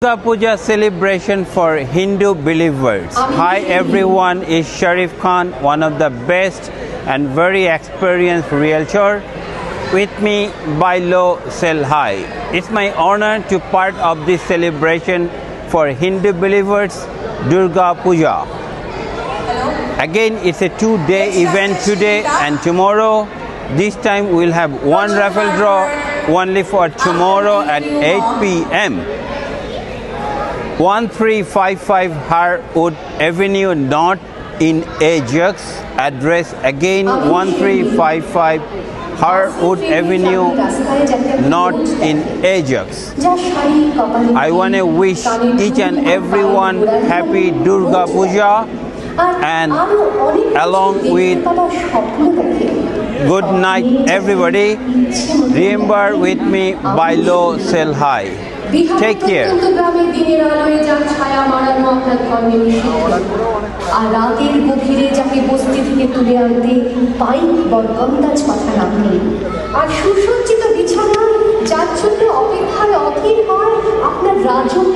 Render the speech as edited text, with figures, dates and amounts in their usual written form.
Durga Puja celebration for Hindu believers. Hi everyone, is Sharif Khan, one of the best and very experienced realtor. With me, buy low, sell high. It's my honor to part of this celebration for Hindu believers, Durga Puja. Again, it's a two-day event today and tomorrow. This time we'll have one raffle draw only for tomorrow at 8 p.m. 1355 Harwood Avenue North in Ajax. Address again 1355 Harwood Avenue North in Ajax. I want to wish each and everyone happy Durga Puja and along with good night everybody. Remember with me, buy low, sell high. Take care. আর রাতের গভীরে যাকে বস্তি থেকে তুলে আনতে পাই বরগম গাছ মাথা নামতে আর সুসজ্জিত বিছানা